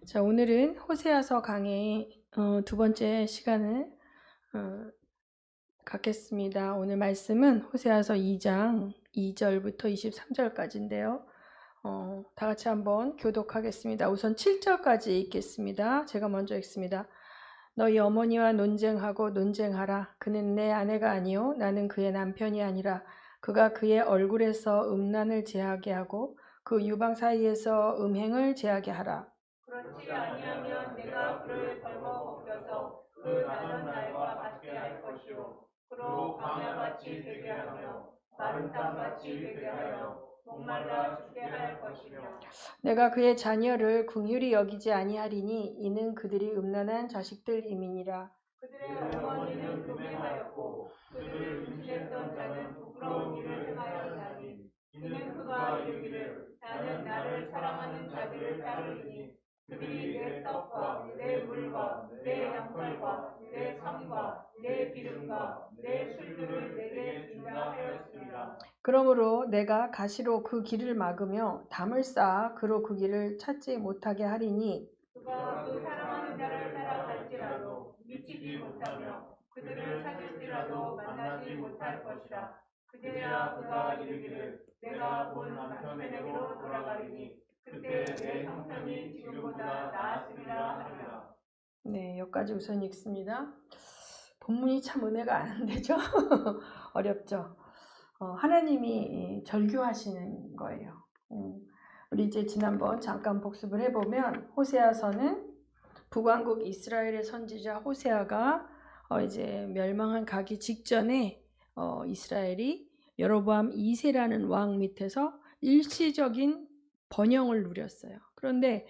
자, 오늘은 호세아서 강의 두 번째 시간을 갖겠습니다. 오늘 말씀은 호세아서 2장 2절부터 23절까지인데요. 다 같이 한번 교독하겠습니다. 우선 7절까지 읽겠습니다. 제가 먼저 읽습니다. 너희 어머니와 논쟁하고 논쟁하라. 그는 내 아내가 아니요 나는 그의 남편이 아니라 그가 그의 얼굴에서 음란을 제하게 하고 그 유방 사이에서 음행을 제하게 하라. 그렇지 아니하면 내가 그를 벌거 벗겨서 그 나던 날과 같게 할 것이요 그로 광야같이 되게 하며 마른 땅같이 되게 하여 목말라 죽게 할 것이며 내가 그의 자녀를 긍휼히 여기지 아니하리니 이는 그들이 음란한 자식들임이니라. 그들의 어머니는 음행하였고 그들을 임신했던 자는 부끄러운 일을 행하였나니 이는 그가 이르기를 나는 나를 사랑하는 자들을 따르리니 그들이 내 떡과 내 물과 내 양털과 내 참과 내 기름과 내 술들을 내게 준다 하였습니다. 그러므로 내가 가시로 그 길을 막으며 담을 쌓아 그로 그 길을 찾지 못하게 하리니 그가 그 사랑하는 자를 따라갈지라도 미치지 못하며 그들을 찾을지라도 만나지 못할 것이라. 그제야 그가 이르기를 내가 본 남편에게로 돌아가리니 그때 내 형편이 지금보다 나았으리라 하리라. 네, 여기까지 우선 읽습니다. 본문이 참 은혜가 안 되죠? 어렵죠? 하나님이 절규하시는 거예요. 우리 이제 지난번 잠깐 복습을 해보면 호세아서는 북왕국 이스라엘의 선지자 호세아가 이제 멸망한 가기 직전에 이스라엘이 여로보암 2세라는 왕 밑에서 일시적인 번영을 누렸어요. 그런데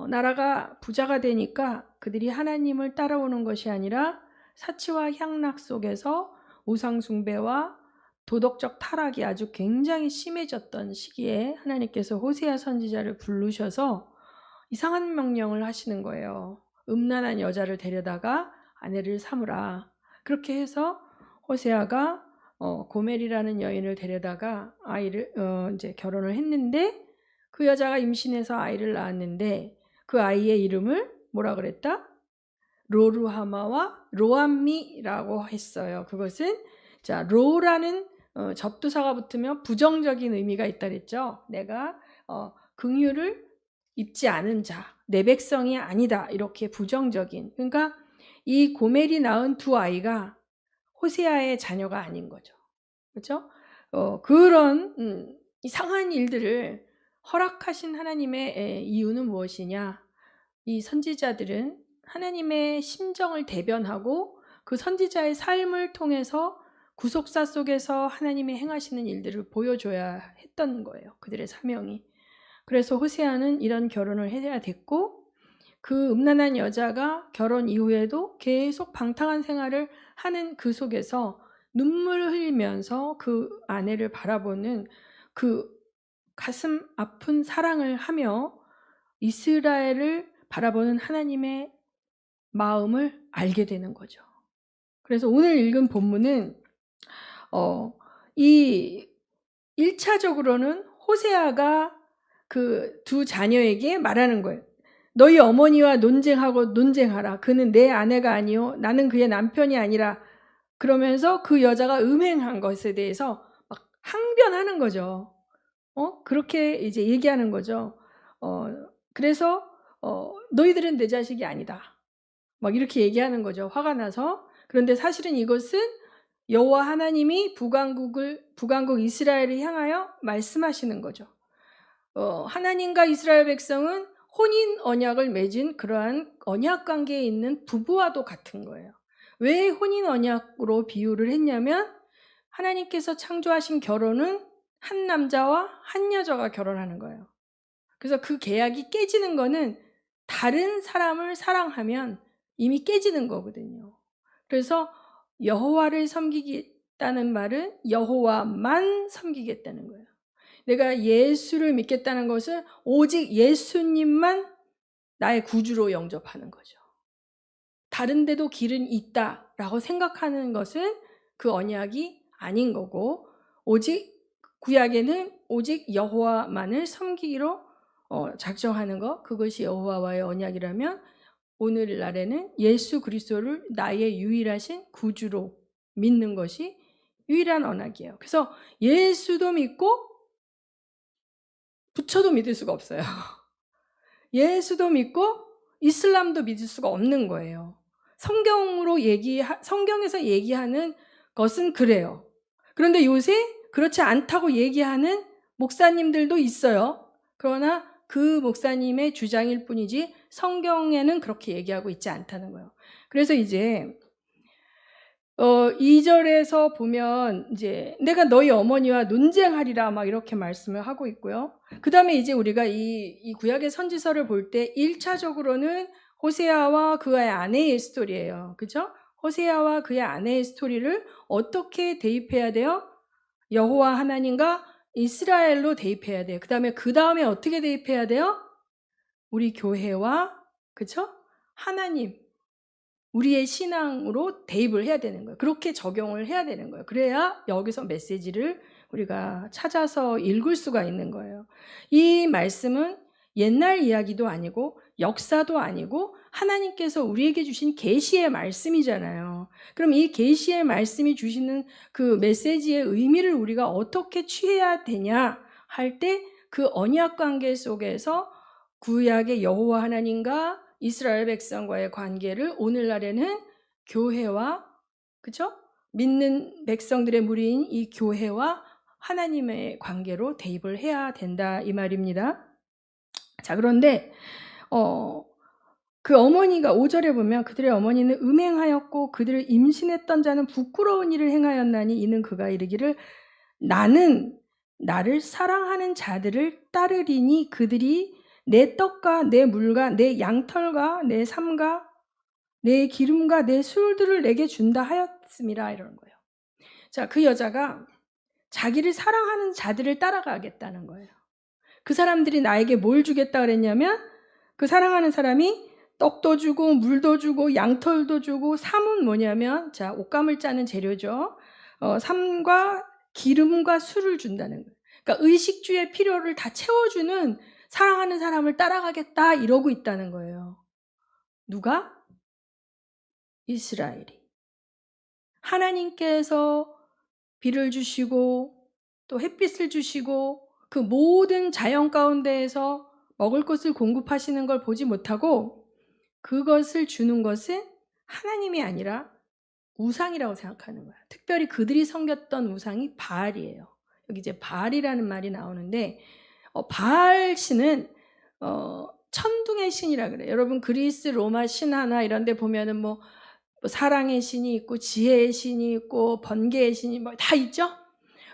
나라가 부자가 되니까 그들이 하나님을 따라오는 것이 아니라 사치와 향락 속에서 우상 숭배와 도덕적 타락이 아주 굉장히 심해졌던 시기에 하나님께서 호세아 선지자를 부르셔서 이상한 명령을 하시는 거예요. 음란한 여자를 데려다가 아내를 삼으라. 그렇게 해서 호세아가 고멜이라는 여인을 데려다가 아이를 이제 결혼을 했는데 그 여자가 임신해서 아이를 낳았는데 그 아이의 이름을 뭐라 그랬다? 로루하마와 로암미라고 했어요. 그것은 자 로라는 접두사가 붙으면 부정적인 의미가 있다 그랬죠. 내가 긍휼을 입지 않은 자, 내 백성이 아니다 이렇게 부정적인. 그러니까 이 고멜이 낳은 두 아이가 호세아의 자녀가 아닌 거죠. 그렇죠? 그런 이상한 일들을 허락하신 하나님의 이유는 무엇이냐? 이 선지자들은 하나님의 심정을 대변하고 그 선지자의 삶을 통해서 구속사 속에서 하나님의 행하시는 일들을 보여줘야 했던 거예요. 그들의 사명이. 그래서 호세아는 이런 결혼을 해야 됐고 그 음란한 여자가 결혼 이후에도 계속 방탕한 생활을 하는 그 속에서 눈물을 흘리면서 그 아내를 바라보는 그 가슴 아픈 사랑을 하며 이스라엘을 바라보는 하나님의 마음을 알게 되는 거죠. 그래서 오늘 읽은 본문은 이 1차적으로는 호세아가 그 두 자녀에게 말하는 거예요. 너희 어머니와 논쟁하고 논쟁하라. 그는 내 아내가 아니요 나는 그의 남편이 아니라. 그러면서 그 여자가 음행한 것에 대해서 막 항변하는 거죠. 그렇게 이제 얘기하는 거죠. 그래서 너희들은 내 자식이 아니다. 막 이렇게 얘기하는 거죠. 화가 나서. 그런데 사실은 이것은 여호와 하나님이 북왕국 이스라엘을 향하여 말씀하시는 거죠. 하나님과 이스라엘 백성은 혼인 언약을 맺은 그러한 언약 관계에 있는 부부와도 같은 거예요. 왜 혼인 언약으로 비유를 했냐면 하나님께서 창조하신 결혼은 한 남자와 한 여자가 결혼하는 거예요. 그래서 그 계약이 깨지는 거는 다른 사람을 사랑하면 이미 깨지는 거거든요. 그래서 여호와를 섬기겠다는 말은 여호와만 섬기겠다는 거예요. 내가 예수를 믿겠다는 것은 오직 예수님만 나의 구주로 영접하는 거죠. 다른 데도 길은 있다라고 생각하는 것은 그 언약이 아닌 거고 오직 구약에는 오직 여호와만을 섬기기로 작정하는 것, 그것이 여호와와의 언약이라면 오늘날에는 예수 그리스도를 나의 유일하신 구주로 믿는 것이 유일한 언약이에요. 그래서 예수도 믿고 부처도 믿을 수가 없어요. 예수도 믿고 이슬람도 믿을 수가 없는 거예요. 성경에서 얘기하는 것은 그래요. 그런데 요새 그렇지 않다고 얘기하는 목사님들도 있어요. 그러나 그 목사님의 주장일 뿐이지 성경에는 그렇게 얘기하고 있지 않다는 거예요. 그래서 이제 2절에서 보면 이제 내가 너희 어머니와 논쟁하리라 막 이렇게 말씀을 하고 있고요. 그 다음에 이제 우리가 이 구약의 선지서를 볼 때 1차적으로는 호세아와 그의 아내의 스토리예요. 그죠? 호세아와 그의 아내의 스토리를 어떻게 대입해야 돼요? 여호와 하나님과 이스라엘로 대입해야 돼요. 그 다음에 어떻게 대입해야 돼요? 우리 교회와, 그쵸? 하나님, 우리의 신앙으로 대입을 해야 되는 거예요. 그렇게 적용을 해야 되는 거예요. 그래야 여기서 메시지를 우리가 찾아서 읽을 수가 있는 거예요. 이 말씀은 옛날 이야기도 아니고 역사도 아니고 하나님께서 우리에게 주신 계시의 말씀이잖아요. 그럼 이 계시의 말씀이 주시는 그 메시지의 의미를 우리가 어떻게 취해야 되냐 할 때 그 언약 관계 속에서 구약의 여호와 하나님과 이스라엘 백성과의 관계를 오늘날에는 교회와, 그죠? 믿는 백성들의 무리인 이 교회와 하나님의 관계로 대입을 해야 된다 이 말입니다. 자, 그런데 그 어머니가 5절에 보면 그들의 어머니는 음행하였고 그들을 임신했던 자는 부끄러운 일을 행하였나니 이는 그가 이르기를 나는 나를 사랑하는 자들을 따르리니 그들이 내 떡과 내 물과 내 양털과 내 삼과 내 기름과 내 술들을 내게 준다 하였음이라 이러는 거예요. 자, 그 여자가 자기를 사랑하는 자들을 따라가겠다는 거예요. 그 사람들이 나에게 뭘 주겠다 그랬냐면 그 사랑하는 사람이 떡도 주고 물도 주고 양털도 주고 삼은 뭐냐면 자, 옷감을 짜는 재료죠. 삼과 기름과 술을 준다는 거예요. 그러니까 의식주의 필요를 다 채워주는 사랑하는 사람을 따라가겠다 이러고 있다는 거예요. 누가? 이스라엘이. 하나님께서 비를 주시고 또 햇빛을 주시고 그 모든 자연 가운데에서 먹을 것을 공급하시는 걸 보지 못하고 그것을 주는 것은 하나님이 아니라 우상이라고 생각하는 거야. 특별히 그들이 섬겼던 우상이 바알이에요. 여기 이제 바알이라는 말이 나오는데 바알 신은 천둥의 신이라 그래요. 여러분 그리스 로마 신화나 이런 데 보면은 뭐 사랑의 신이 있고 지혜의 신이 있고 번개의 신이 뭐 다 있죠?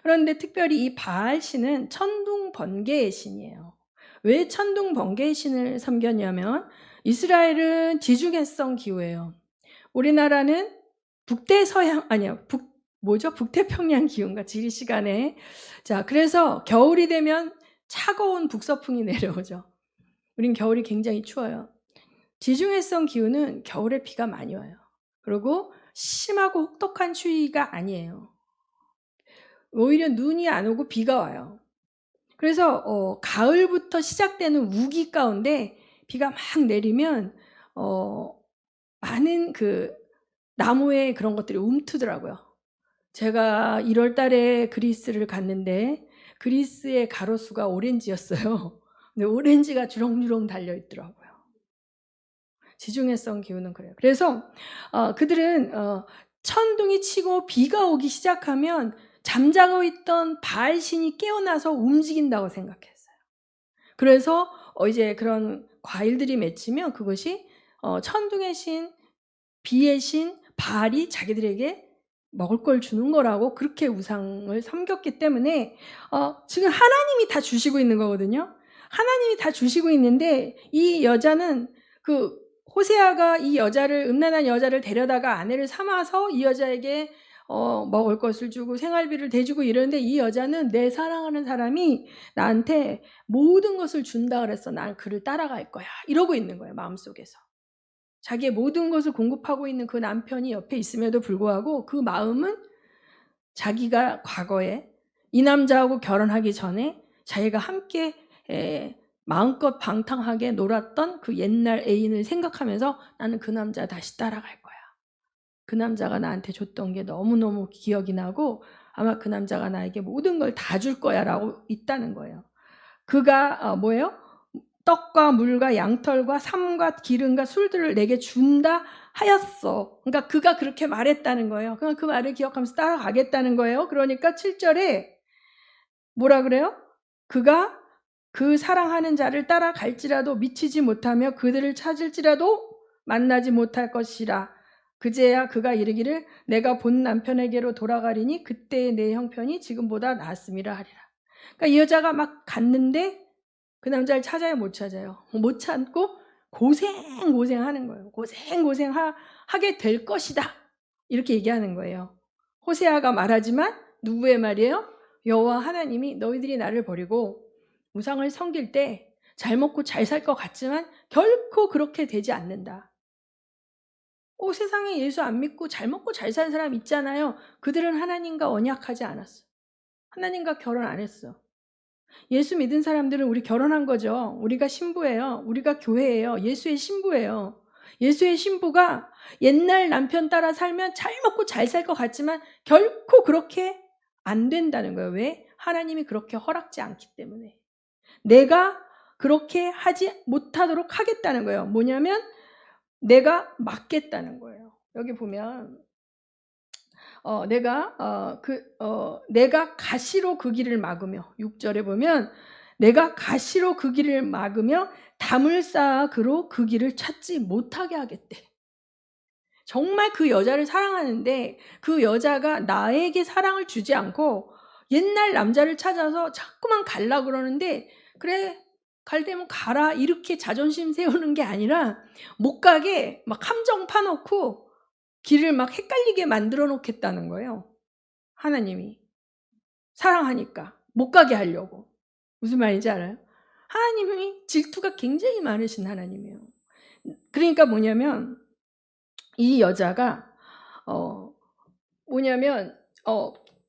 그런데 특별히 이 바알 신은 천둥 번개의 신이에요. 왜 천둥 번개의 신을 섬겼냐면 이스라엘은 지중해성 기후예요. 우리나라는 북태평양 기후인가 지리 시간에. 자, 그래서 겨울이 되면 차가운 북서풍이 내려오죠. 우린 겨울이 굉장히 추워요. 지중해성 기후는 겨울에 비가 많이 와요. 그리고 심하고 혹독한 추위가 아니에요. 오히려 눈이 안 오고 비가 와요. 그래서 가을부터 시작되는 우기 가운데 비가 막 내리면 많은 그 나무에 그런 것들이 움트더라고요. 제가 1월 달에 그리스를 갔는데 그리스의 가로수가 오렌지였어요. 근데 오렌지가 주렁주렁 달려있더라고요. 지중해성 기후는 그래요. 그래서 그들은 천둥이 치고 비가 오기 시작하면 잠자고 있던 바알 신이 깨어나서 움직인다고 생각했어요. 그래서 이제 그런 과일들이 맺히면 그것이 천둥의 신, 비의 신, 바알이 자기들에게 먹을 걸 주는 거라고 그렇게 우상을 섬겼기 때문에 지금 하나님이 다 주시고 있는 거거든요. 하나님이 다 주시고 있는데 이 여자는 그 호세아가 이 여자를 음란한 여자를 데려다가 아내를 삼아서 이 여자에게 먹을 것을 주고 생활비를 대주고 이러는데 이 여자는 내 사랑하는 사람이 나한테 모든 것을 준다 그랬어. 난 그를 따라갈 거야. 이러고 있는 거예요. 마음속에서. 자기의 모든 것을 공급하고 있는 그 남편이 옆에 있음에도 불구하고 그 마음은 자기가 과거에 이 남자하고 결혼하기 전에 자기가 함께 마음껏 방탕하게 놀았던 그 옛날 애인을 생각하면서 나는 그 남자 다시 따라갈 거야. 그 남자가 나한테 줬던 게 너무너무 기억이 나고 아마 그 남자가 나에게 모든 걸 다 줄 거야 라고 있다는 거예요. 그가 뭐예요? 떡과 물과 양털과 삼과 기름과 술들을 내게 준다 하였어. 그러니까 그가 그렇게 말했다는 거예요. 그러니까 그 말을 기억하면서 따라가겠다는 거예요. 그러니까 7절에 뭐라 그래요? 그가 그 사랑하는 자를 따라갈지라도 미치지 못하며 그들을 찾을지라도 만나지 못할 것이라. 그제야 그가 이르기를 내가 본 남편에게로 돌아가리니 그때의 내 형편이 지금보다 나았음이라 하리라. 그러니까 이 여자가 막 갔는데 그 남자를 찾아요, 못 찾아요? 못 찾고 고생하는 거예요. 고생하게 될 것이다. 이렇게 얘기하는 거예요. 호세아가 말하지만 누구의 말이에요? 여호와 하나님이 너희들이 나를 버리고 우상을 섬길 때 잘 먹고 잘 살 것 같지만 결코 그렇게 되지 않는다. 세상에 예수 안 믿고 잘 먹고 잘 사는 사람 있잖아요. 그들은 하나님과 언약하지 않았어. 하나님과 결혼 안 했어. 예수 믿은 사람들은 우리 결혼한 거죠. 우리가 신부예요. 우리가 교회예요. 예수의 신부예요. 예수의 신부가 옛날 남편 따라 살면 잘 먹고 잘 살 것 같지만 결코 그렇게 안 된다는 거예요. 왜? 하나님이 그렇게 허락지 않기 때문에. 내가 그렇게 하지 못하도록 하겠다는 거예요. 뭐냐면 내가 막겠다는 거예요. 여기 보면 내가 가시로 그 길을 막으며 6절에 보면 내가 가시로 그 길을 막으며 담을 쌓아 그로 그 길을 찾지 못하게 하겠대. 정말 그 여자를 사랑하는데 그 여자가 나에게 사랑을 주지 않고 옛날 남자를 찾아서 자꾸만 갈라 그러는데 그래 갈대면 가라 이렇게 자존심 세우는 게 아니라 못 가게 막 함정 파놓고 길을 막 헷갈리게 만들어 놓겠다는 거예요. 하나님이 사랑하니까 못 가게 하려고. 무슨 말인지 알아요? 하나님이 질투가 굉장히 많으신 하나님이에요. 그러니까 뭐냐면 이 여자가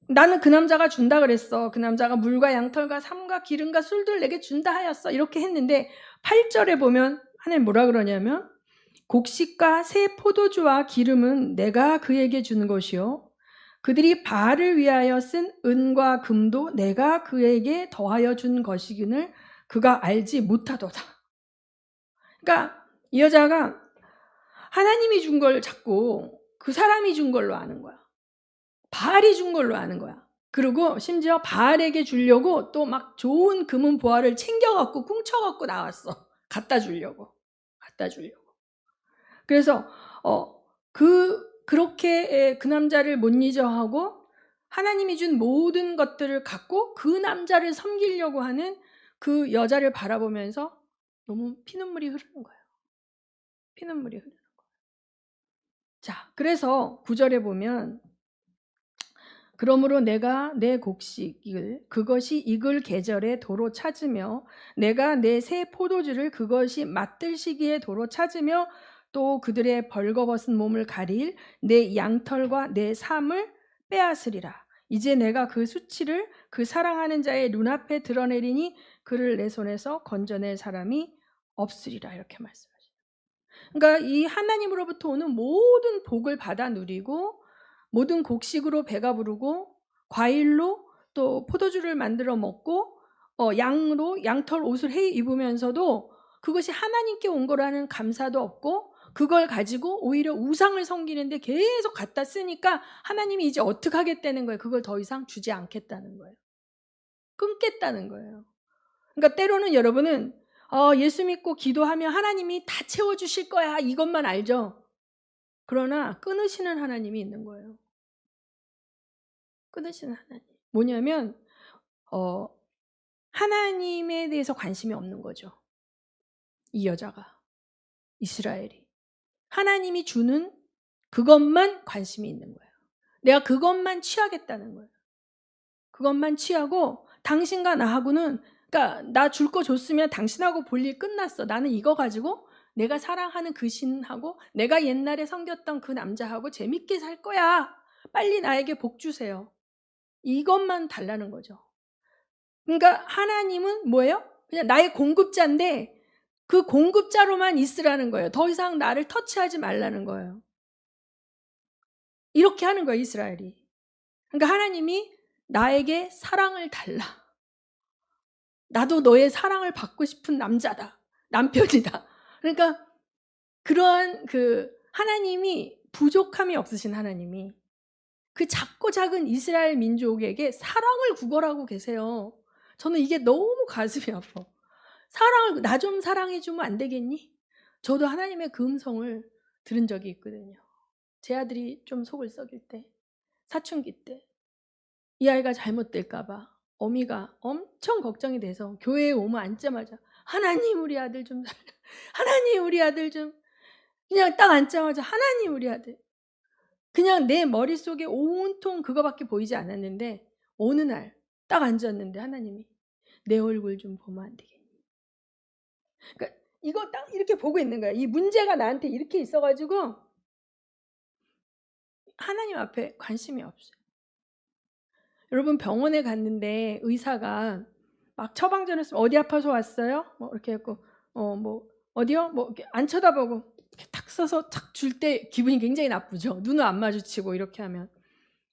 나는 그 남자가 준다 그랬어. 그 남자가 물과 양털과 삼과 기름과 술들 내게 준다 하였어. 이렇게 했는데 8절에 보면 하나님 뭐라 그러냐면 곡식과 새 포도주와 기름은 내가 그에게 준 것이요 그들이 바알을 위하여 쓴 은과 금도 내가 그에게 더하여 준 것이기를 그가 알지 못하도다. 그러니까 이 여자가 하나님이 준 걸 자꾸 그 사람이 준 걸로 아는 거야. 바알이 준 걸로 아는 거야. 그리고 심지어 바알에게 주려고 또 막 좋은 금은 보화를 챙겨갖고 꿍쳐갖고 나왔어. 갖다 주려고. 그래서 그렇게 그 남자를 못 잊어 하고 하나님이 준 모든 것들을 갖고 그 남자를 섬기려고 하는 그 여자를 바라보면서 너무 피눈물이 흐르는 거예요. 자, 그래서 9절에 보면 그러므로 내가 내 곡식을 그것이 익을 계절에 도로 찾으며 내가 내 새 포도주를 그것이 맛들 시기에 도로 찾으며 또 그들의 벌거벗은 몸을 가릴 내 양털과 내 삶을 빼앗으리라. 이제 내가 그 수치를 그 사랑하는 자의 눈앞에 드러내리니 그를 내 손에서 건져낼 사람이 없으리라. 이렇게 말씀하시죠. 그러니까 이 하나님으로부터 오는 모든 복을 받아 누리고 모든 곡식으로 배가 부르고 과일로 또 포도주를 만들어 먹고 양으로 양털 옷을 해 입으면서도 그것이 하나님께 온 거라는 감사도 없고 그걸 가지고 오히려 우상을 섬기는데 계속 갖다 쓰니까 하나님이 이제 어떻게 하겠다는 거예요. 그걸 더 이상 주지 않겠다는 거예요. 끊겠다는 거예요. 그러니까 때로는 여러분은 예수 믿고 기도하면 하나님이 다 채워주실 거야 이것만 알죠. 그러나 끊으시는 하나님이 있는 거예요. 끊으시는 하나님. 뭐냐면 하나님에 대해서 관심이 없는 거죠. 이 여자가 이스라엘이 하나님이 주는 그것만 관심이 있는 거예요. 내가 그것만 취하겠다는 거예요. 그것만 취하고 당신과 나하고는 그러니까 나 줄 거 줬으면 당신하고 볼 일 끝났어. 나는 이거 가지고 내가 사랑하는 그 신하고 내가 옛날에 섬겼던 그 남자하고 재밌게 살 거야. 빨리 나에게 복 주세요. 이것만 달라는 거죠. 그러니까 하나님은 뭐예요? 그냥 나의 공급자인데 그 공급자로만 있으라는 거예요. 더 이상 나를 터치하지 말라는 거예요. 이렇게 하는 거예요, 이스라엘이. 그러니까 하나님이 나에게 사랑을 달라. 나도 너의 사랑을 받고 싶은 남자다. 남편이다. 그러니까 그러한 하나님이 부족함이 없으신 하나님이 그 작고 작은 이스라엘 민족에게 사랑을 구걸하고 계세요. 저는 이게 너무 가슴이 아파. 사랑을, 나 좀 사랑해주면 안 되겠니? 저도 하나님의 그 음성을 들은 적이 있거든요. 제 아들이 좀 속을 썩일 때, 사춘기 때, 이 아이가 잘못될까봐 어미가 엄청 걱정이 돼서 교회에 오면 앉자마자 하나님 우리 아들 좀 하나님 우리 아들 좀, 그냥 딱 앉자마자 하나님 우리 아들. 그냥 내 머릿속에 온통 그거밖에 보이지 않았는데 어느 날 딱 앉았는데 하나님이 내 얼굴 좀 보면 안 되겠니? 그러니까 이거 딱 이렇게 보고 있는 거야. 이 문제가 나한테 이렇게 있어가지고 하나님 앞에 관심이 없어요. 여러분 병원에 갔는데 의사가 막 처방전을 쓰면 어디 아파서 왔어요? 뭐 이렇게 했고 뭐 어디요? 뭐 이렇게 안 쳐다보고 이렇게 탁 써서 탁 줄 때 기분이 굉장히 나쁘죠. 눈을 안 마주치고 이렇게 하면.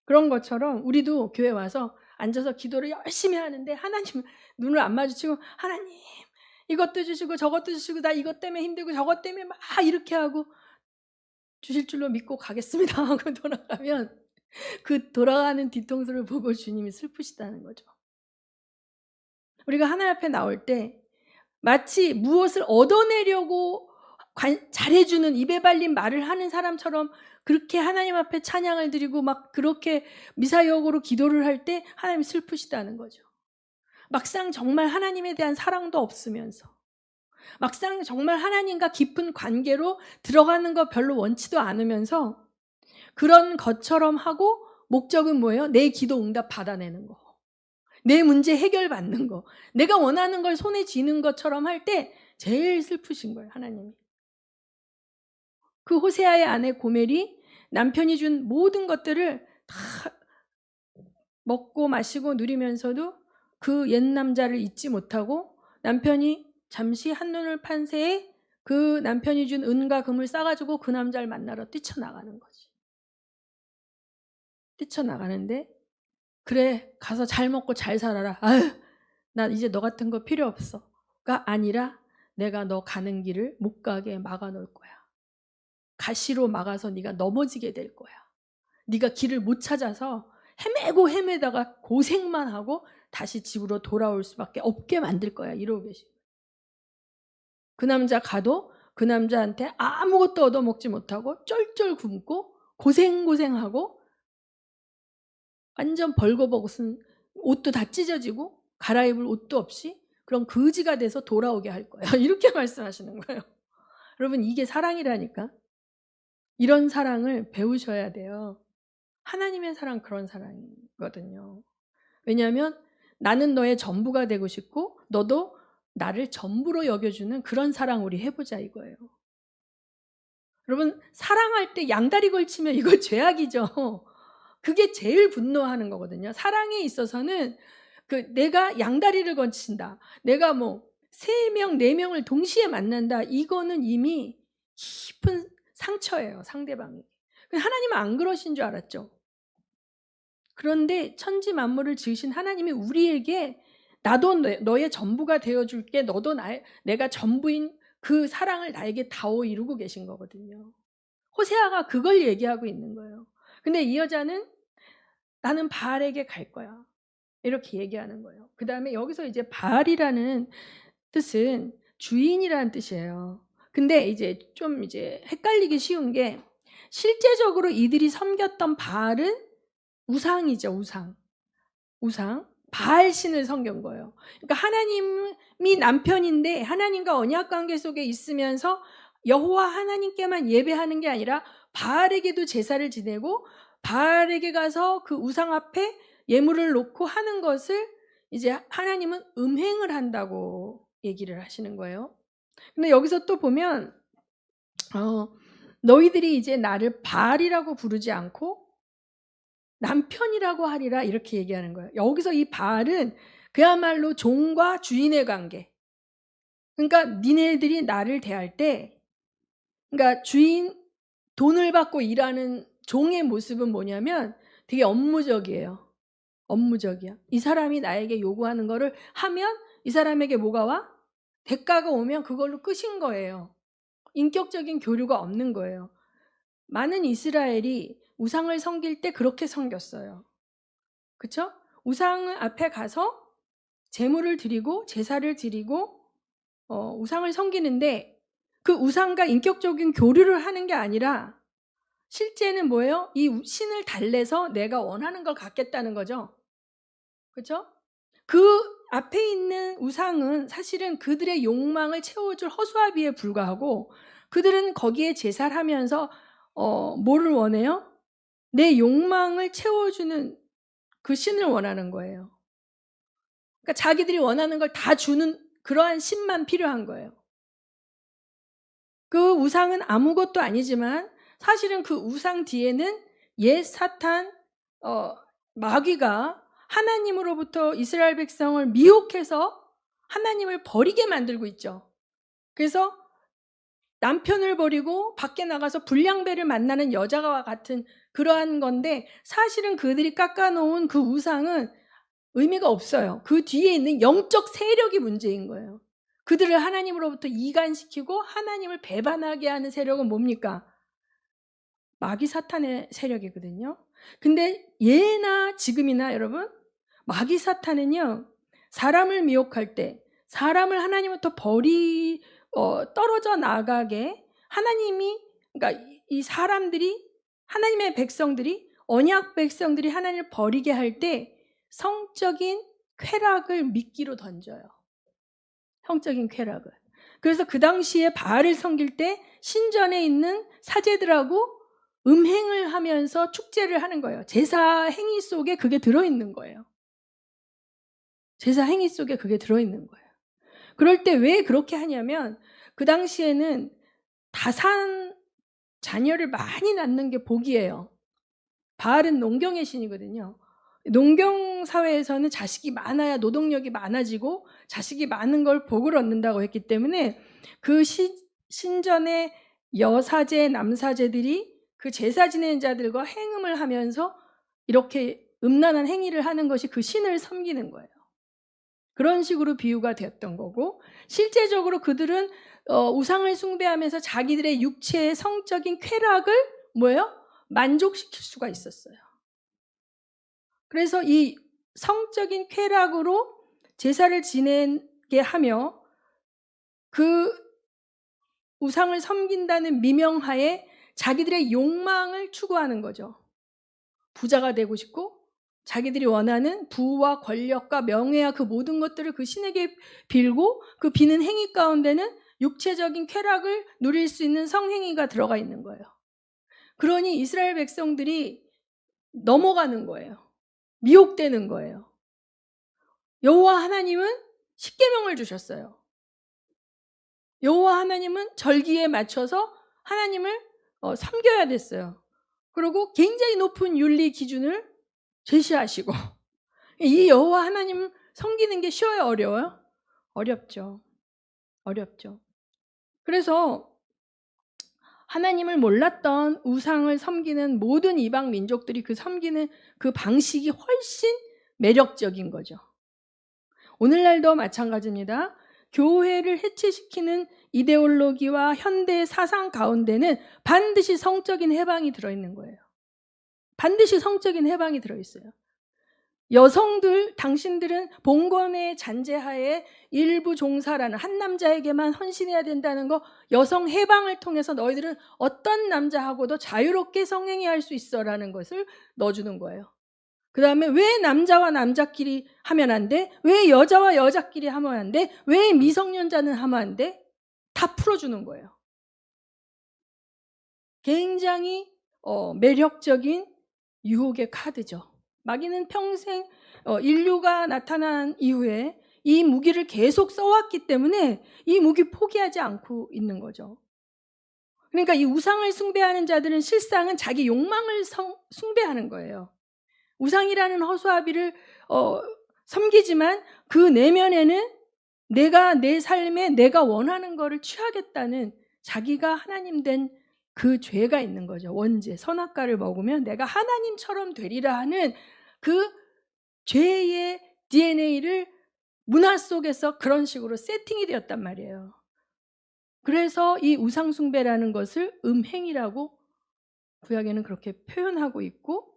그런 것처럼 우리도 교회 와서 앉아서 기도를 열심히 하는데 하나님 눈을 안 마주치고 하나님 이것도 주시고 저것도 주시고 나 이것 때문에 힘들고 저것 때문에 막 이렇게 하고 주실 줄로 믿고 가겠습니다 하고 돌아가면 그 돌아가는 뒤통수를 보고 주님이 슬프시다는 거죠. 우리가 하나님 앞에 나올 때 마치 무엇을 얻어내려고 잘해주는 입에 발린 말을 하는 사람처럼 그렇게 하나님 앞에 찬양을 드리고 막 그렇게 미사여구로 기도를 할 때 하나님이 슬프시다는 거죠. 막상 정말 하나님에 대한 사랑도 없으면서 막상 정말 하나님과 깊은 관계로 들어가는 거 별로 원치도 않으면서 그런 것처럼 하고 목적은 뭐예요? 내 기도 응답 받아내는 거. 내 문제 해결받는 거. 내가 원하는 걸 손에 쥐는 것처럼 할 때 제일 슬프신 거예요, 하나님이. 그 호세아의 아내 고멜이 남편이 준 모든 것들을 다 먹고 마시고 누리면서도 그 옛 남자를 잊지 못하고 남편이 잠시 한눈을 판 새에 그 남편이 준 은과 금을 싸가지고 그 남자를 만나러 뛰쳐나가는 거지. 뛰쳐나가는데 그래 가서 잘 먹고 잘 살아라. 아유 나 이제 너 같은 거 필요 없어가 아니라 내가 너 가는 길을 못 가게 막아놓을 거야. 가시로 막아서 네가 넘어지게 될 거야. 네가 길을 못 찾아서 헤매고 헤매다가 고생만 하고 다시 집으로 돌아올 수밖에 없게 만들 거야. 이러고 계신 거예요. 그 남자 가도 그 남자한테 아무것도 얻어먹지 못하고 쩔쩔 굶고 고생하고 완전 벌거벗은 옷도 다 찢어지고 갈아입을 옷도 없이 그런 거지가 돼서 돌아오게 할 거야. 이렇게 말씀하시는 거예요. 여러분 이게 사랑이라니까. 이런 사랑을 배우셔야 돼요. 하나님의 사랑 그런 사랑이거든요. 왜냐하면 나는 너의 전부가 되고 싶고 너도 나를 전부로 여겨주는 그런 사랑 우리 해보자 이거예요. 여러분 사랑할 때 양다리 걸치면 이거 죄악이죠. 그게 제일 분노하는 거거든요. 사랑에 있어서는 내가 양다리를 걸친다. 내가 뭐 3명, 4명을 동시에 만난다. 이거는 이미 깊은 상처예요. 상대방이. 하나님은 안 그러신 줄 알았죠. 그런데 천지 만물을 지으신 하나님이 우리에게 나도 너의 전부가 되어줄게. 너도 내가 전부인 그 사랑을 나에게 다오 이루고 계신 거거든요. 호세아가 그걸 얘기하고 있는 거예요. 근데 이 여자는 나는 바알에게 갈 거야. 이렇게 얘기하는 거예요. 그 다음에 여기서 이제 바알이라는 뜻은 주인이라는 뜻이에요. 근데 이제 좀 헷갈리기 쉬운 게 실제적으로 이들이 섬겼던 바알은 우상이죠, 우상. 바알 신을 섬긴 거예요. 그러니까 하나님이 남편인데 하나님과 언약 관계 속에 있으면서 여호와 하나님께만 예배하는 게 아니라 바알에게도 제사를 지내고 바알에게 가서 그 우상 앞에 예물을 놓고 하는 것을 이제 하나님은 음행을 한다고 얘기를 하시는 거예요. 근데 여기서 또 보면 너희들이 이제 나를 바알이라고 부르지 않고 남편이라고 하리라 이렇게 얘기하는 거예요. 여기서 이 바알은 그야말로 종과 주인의 관계, 그러니까 니네들이 나를 대할 때, 그러니까 주인 돈을 받고 일하는 종의 모습은 뭐냐면 되게 업무적이에요. 업무적이야. 이 사람이 나에게 요구하는 거를 하면 이 사람에게 뭐가 와? 대가가 오면 그걸로 끝인 거예요. 인격적인 교류가 없는 거예요. 많은 이스라엘이 우상을 섬길 때 그렇게 섬겼어요. 그쵸? 우상 앞에 가서 제물을 드리고 제사를 드리고 우상을 섬기는데 그 우상과 인격적인 교류를 하는 게 아니라 실제는 뭐예요? 이 신을 달래서 내가 원하는 걸 갖겠다는 거죠. 그렇죠? 그 앞에 있는 우상은 사실은 그들의 욕망을 채워줄 허수아비에 불과하고 그들은 거기에 제사를 하면서 뭐를 원해요? 내 욕망을 채워주는 그 신을 원하는 거예요. 그러니까 자기들이 원하는 걸 다 주는 그러한 신만 필요한 거예요. 그 우상은 아무것도 아니지만 사실은 그 우상 뒤에는 옛 사탄 마귀가 하나님으로부터 이스라엘 백성을 미혹해서 하나님을 버리게 만들고 있죠. 그래서 남편을 버리고 밖에 나가서 불량배를 만나는 여자와 같은 그러한 건데 사실은 그들이 깎아놓은 그 우상은 의미가 없어요. 그 뒤에 있는 영적 세력이 문제인 거예요. 그들을 하나님으로부터 이간시키고 하나님을 배반하게 하는 세력은 뭡니까? 마귀 사탄의 세력이거든요. 근데 예나 지금이나 여러분, 마귀 사탄은요, 사람을 미혹할 때, 사람을 하나님부터 떨어져 나가게 하나님이, 그러니까 이 사람들이, 하나님의 백성들이, 언약 백성들이 하나님을 버리게 할 때 성적인 쾌락을 미끼로 던져요. 성적인 쾌락을. 그래서 그 당시에 바알을 섬길 때 신전에 있는 사제들하고 음행을 하면서 축제를 하는 거예요. 제사 행위 속에 그게 들어있는 거예요. 제사 행위 속에 그게 들어있는 거예요. 그럴 때 왜 그렇게 하냐면 그 당시에는 다산 자녀를 많이 낳는 게 복이에요. 바알은 농경의 신이거든요. 농경 사회에서는 자식이 많아야 노동력이 많아지고 자식이 많은 걸 복을 얻는다고 했기 때문에 그 신전의 여사제, 남사제들이 그 제사 지내는 자들과 행음을 하면서 이렇게 음란한 행위를 하는 것이 그 신을 섬기는 거예요. 그런 식으로 비유가 되었던 거고 실제적으로 그들은 우상을 숭배하면서 자기들의 육체의 성적인 쾌락을 뭐예요? 만족시킬 수가 있었어요. 그래서 이 성적인 쾌락으로 제사를 지내게 하며 그 우상을 섬긴다는 미명하에 자기들의 욕망을 추구하는 거죠. 부자가 되고 싶고 자기들이 원하는 부와 권력과 명예와 그 모든 것들을 그 신에게 빌고 그 비는 행위 가운데는 육체적인 쾌락을 누릴 수 있는 성행위가 들어가 있는 거예요. 그러니 이스라엘 백성들이 넘어가는 거예요. 미혹되는 거예요. 여호와 하나님은 십계명을 주셨어요. 여호와 하나님은 절기에 맞춰서 하나님을 섬겨야 됐어요. 그리고 굉장히 높은 윤리 기준을 제시하시고 이 여호와 하나님을 섬기는 게 쉬워요? 어려워요? 어렵죠. 어렵죠. 그래서 하나님을 몰랐던 우상을 섬기는 모든 이방 민족들이 그 섬기는 그 방식이 훨씬 매력적인 거죠. 오늘날도 마찬가지입니다. 교회를 해체시키는 이데올로기와 현대 사상 가운데는 반드시 성적인 해방이 들어있는 거예요. 반드시 성적인 해방이 들어있어요. 여성들, 당신들은 봉건의 잔재하에 일부 종사라는 한 남자에게만 헌신해야 된다는 거 여성 해방을 통해서 너희들은 어떤 남자하고도 자유롭게 성행해야 할 수 있어라는 것을 넣어주는 거예요. 그 다음에 왜 남자와 남자끼리 하면 안 돼? 왜 여자와 여자끼리 하면 안 돼? 왜 미성년자는 하면 안 돼? 다 풀어주는 거예요. 굉장히 매력적인 유혹의 카드죠. 마귀는 평생 인류가 나타난 이후에 이 무기를 계속 써왔기 때문에 이 무기 포기하지 않고 있는 거죠. 그러니까 이 우상을 숭배하는 자들은 실상은 자기 욕망을 숭배하는 거예요. 우상이라는 허수아비를 섬기지만 그 내면에는 내가 내 삶에 내가 원하는 거를 취하겠다는 자기가 하나님 된 그 죄가 있는 거죠. 원죄. 선악과를 먹으면 내가 하나님처럼 되리라 하는 그 죄의 DNA를 문화 속에서 그런 식으로 세팅이 되었단 말이에요. 그래서 이 우상숭배라는 것을 음행이라고 구약에는 그렇게 표현하고 있고,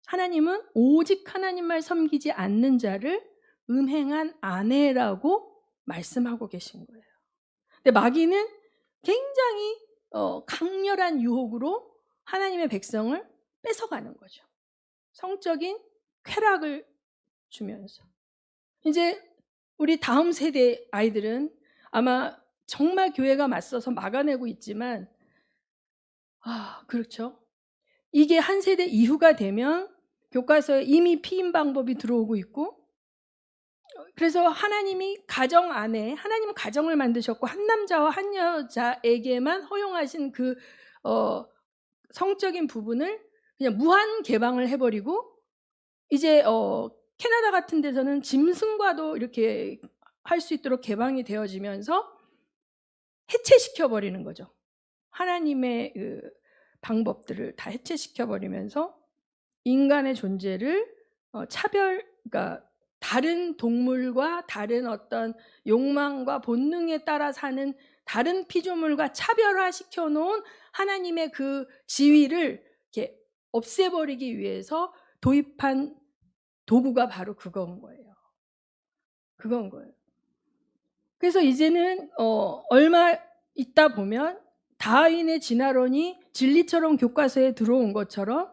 하나님은 오직 하나님만 섬기지 않는 자를 음행한 아내라고 말씀하고 계신 거예요. 근데 마귀는 굉장히 강렬한 유혹으로 하나님의 백성을 뺏어가는 거죠. 성적인 쾌락을 주면서. 이제 우리 다음 세대 아이들은 아마 정말 교회가 맞서서 막아내고 있지만, 그렇죠. 이게 한 세대 이후가 되면 교과서에 이미 피임 방법이 들어오고 있고, 그래서 하나님이 가정 안에, 하나님은 가정을 만드셨고 한 남자와 한 여자에게만 허용하신 그 성적인 부분을 그냥 무한 개방을 해버리고, 이제 캐나다 같은 데서는 짐승과도 이렇게 할 수 있도록 개방이 되어지면서 해체시켜 버리는 거죠. 하나님의 그 방법들을 다 해체시켜 버리면서 인간의 존재를 그러니까 다른 동물과 다른 어떤 욕망과 본능에 따라 사는 다른 피조물과 차별화시켜 놓은 하나님의 그 지위를 이렇게 없애버리기 위해서 도입한 도구가 바로 그건 거예요. 그건 거예요. 그래서 이제는 얼마 있다 보면 다윈의 진화론이 진리처럼 교과서에 들어온 것처럼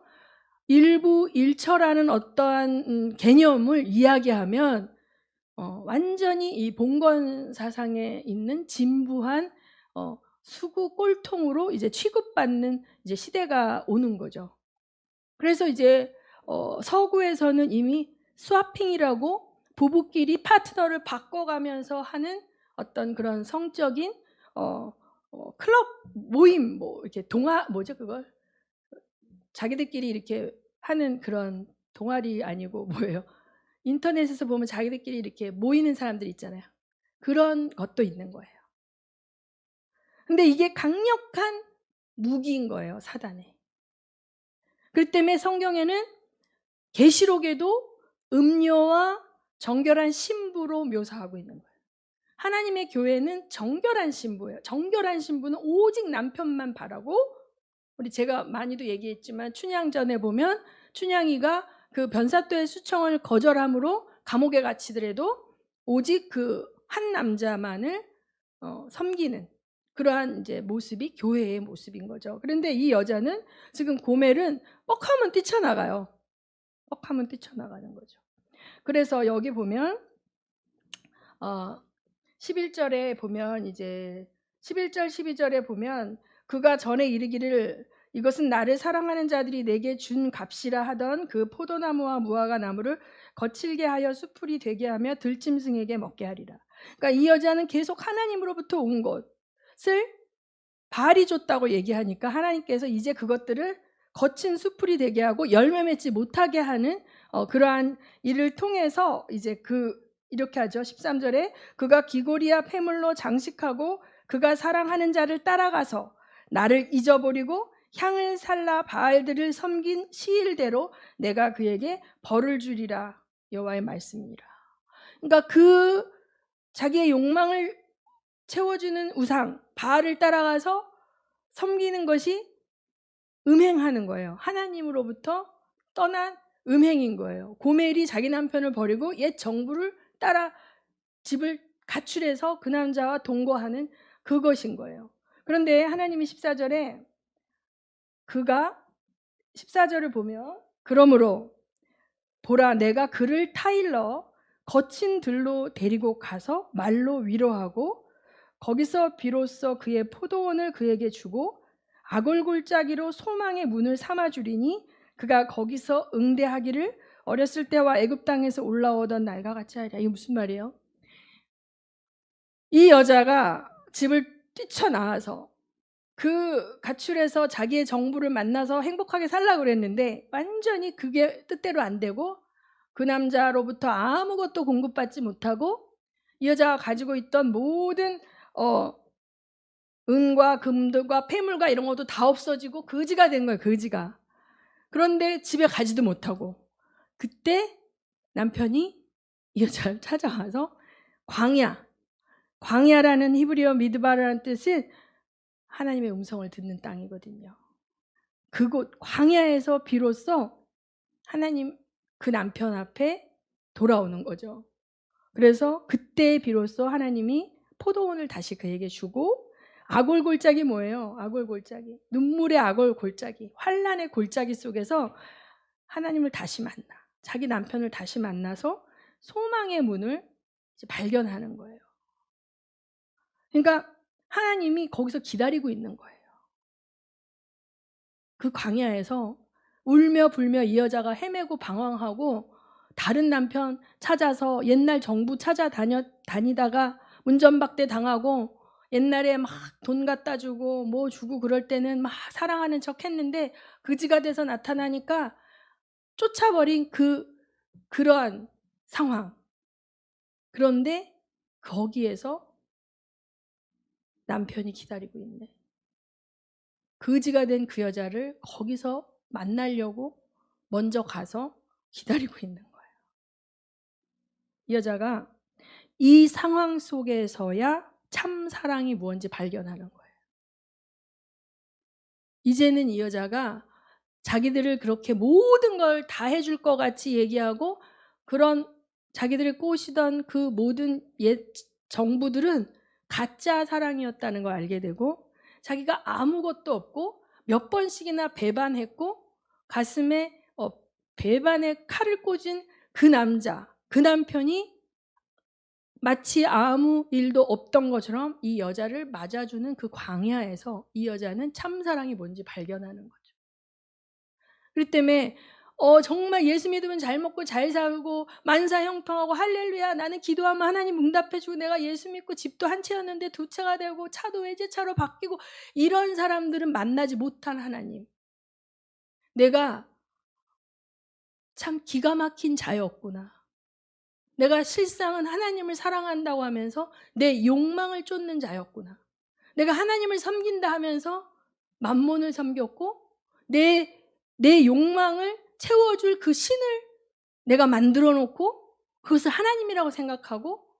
일부 일처라는 어떠한 개념을 이야기하면 완전히 이 봉건 사상에 있는 진부한 수구 꼴통으로 이제 취급받는 이제 시대가 오는 거죠. 그래서 이제 서구에서는 이미 스와핑이라고 부부끼리 파트너를 바꿔가면서 하는 어떤 그런 성적인 클럽 모임, 뭐 이렇게 뭐죠 그걸? 자기들끼리 이렇게 하는 그런 동아리 아니고 뭐예요? 인터넷에서 보면 자기들끼리 이렇게 모이는 사람들 있잖아요. 그런 것도 있는 거예요. 근데 이게 강력한 무기인 거예요, 사단의. 그렇기 때문에 성경에는 계시록에도 음료와 정결한 신부로 묘사하고 있는 거예요. 하나님의 교회는 정결한 신부예요. 정결한 신부는 오직 남편만 바라고, 우리 제가 많이도 얘기했지만 춘향전에 보면 춘향이가 그 변사또의 수청을 거절함으로 감옥에 갇히더라도 오직 그 한 남자만을 섬기는 그러한 이제 모습이 교회의 모습인 거죠. 그런데 이 여자는 지금 고멜은 뻑하면 뛰쳐나가요. 뻑하면 뛰쳐나가는 거죠. 그래서 여기 보면 11절에 보면 이제 11절 12절에 보면 그가 전에 이르기를 이것은 나를 사랑하는 자들이 내게 준 값이라 하던 그 포도나무와 무화과 나무를 거칠게 하여 수풀이 되게 하며 들짐승에게 먹게 하리라. 그러니까 이 여자는 계속 하나님으로부터 온 것을 바알이 줬다고 얘기하니까 하나님께서 이제 그것들을 거친 수풀이 되게 하고 열매 맺지 못하게 하는 그러한 일을 통해서 이제 이렇게 하죠. 13절에 그가 기고리와 폐물로 장식하고 그가 사랑하는 자를 따라가서 나를 잊어버리고 향을 살라 바알들을 섬긴 시일대로 내가 그에게 벌을 주리라. 여호와의 말씀이라. 그러니까 그 자기의 욕망을 채워주는 우상 바알을 따라가서 섬기는 것이 음행하는 거예요. 하나님으로부터 떠난 음행인 거예요. 고멜이 자기 남편을 버리고 옛 정부를 따라 집을 가출해서 그 남자와 동거하는 그것인 거예요. 그런데 하나님이 14절에 그가 14절을 보면 그러므로 보라 내가 그를 타일러 거친 들로 데리고 가서 말로 위로하고 거기서 비로소 그의 포도원을 그에게 주고 아골골짜기로 소망의 문을 삼아주리니 그가 거기서 응대하기를 어렸을 때와 애굽 땅에서 올라오던 날과 같이 하리라. 이게 무슨 말이에요? 이 여자가 집을 뛰쳐나와서 그 가출해서 자기의 정부를 만나서 행복하게 살려고 그랬는데 완전히 그게 뜻대로 안 되고 그 남자로부터 아무것도 공급받지 못하고 이 여자가 가지고 있던 모든 은과 금들과 폐물과 이런 것도 다 없어지고 거지가 된 거예요. 거지가. 그런데 집에 가지도 못하고 그때 남편이 이 여자를 찾아와서 광야라는 히브리어 미드바라는 뜻은 하나님의 음성을 듣는 땅이거든요. 그곳 광야에서 비로소 하나님 그 남편 앞에 돌아오는 거죠. 그래서 그때 비로소 하나님이 포도원을 다시 그에게 주고 아골골짜기 뭐예요? 아골골짜기. 눈물의 아골골짜기. 환난의 골짜기 속에서 하나님을 다시 만나. 자기 남편을 다시 만나서 소망의 문을 이제 발견하는 거예요. 그러니까 하나님이 거기서 기다리고 있는 거예요. 그 광야에서 울며 불며 이 여자가 헤매고 방황하고 다른 남편 찾아서 옛날 정부 찾아다니다가 운전박대 당하고 옛날에 막 돈 갖다 주고 뭐 주고 그럴 때는 막 사랑하는 척 했는데 그지가 돼서 나타나니까 쫓아버린 그러한 상황. 그런데 거기에서 남편이 기다리고 있네. 거지가 된 그 여자를 거기서 만나려고 먼저 가서 기다리고 있는 거예요. 이 여자가 이 상황 속에서야 참 사랑이 무엇인지 발견하는 거예요. 이제는 이 여자가 자기들을 그렇게 모든 걸 다 해줄 것 같이 얘기하고 그런 자기들이 꼬시던 그 모든 옛 정부들은 가짜 사랑이었다는 걸 알게 되고 자기가 아무것도 없고 몇 번씩이나 배반했고 가슴에 배반의 칼을 꽂은 그 남자, 그 남편이 마치 아무 일도 없던 것처럼 이 여자를 맞아주는 그 광야에서 이 여자는 참사랑이 뭔지 발견하는 거죠. 그렇기 때문에 정말 예수 믿으면 잘 먹고 잘 살고 만사형통하고 할렐루야 나는 기도하면 하나님 응답해 주고 내가 예수 믿고 집도 한 채였는데 두 채가 되고 차도 외제차로 바뀌고 이런 사람들은 만나지 못한 하나님. 내가 참 기가 막힌 자였구나. 내가 실상은 하나님을 사랑한다고 하면서 내 욕망을 쫓는 자였구나. 내가 하나님을 섬긴다 하면서 만몬을 섬겼고 내 욕망을 채워줄 그 신을 내가 만들어 놓고 그것을 하나님이라고 생각하고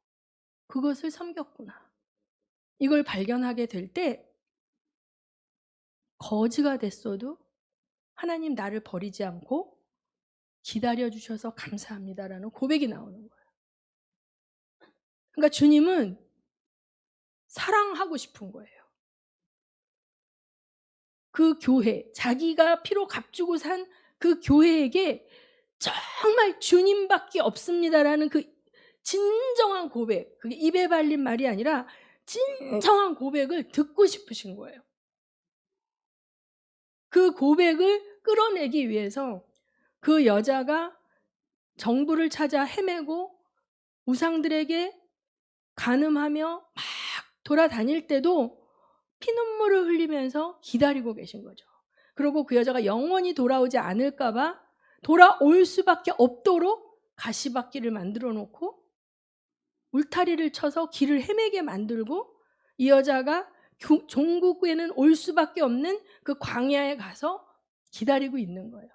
그것을 섬겼구나. 이걸 발견하게 될 때 거지가 됐어도 하나님 나를 버리지 않고 기다려주셔서 감사합니다라는 고백이 나오는 거예요. 그러니까 주님은 사랑하고 싶은 거예요. 그 교회, 자기가 피로 값주고 산 그 교회에게 정말 주님밖에 없습니다라는 그 진정한 고백, 그게 입에 발린 말이 아니라 진정한 고백을 듣고 싶으신 거예요. 그 고백을 끌어내기 위해서 그 여자가 정부를 찾아 헤매고 우상들에게 간음하며 막 돌아다닐 때도 피눈물을 흘리면서 기다리고 계신 거죠. 그리고 그 여자가 영원히 돌아오지 않을까 봐 돌아올 수밖에 없도록 가시밭길을 만들어 놓고 울타리를 쳐서 길을 헤매게 만들고 이 여자가 종국에는 올 수밖에 없는 그 광야에 가서 기다리고 있는 거예요.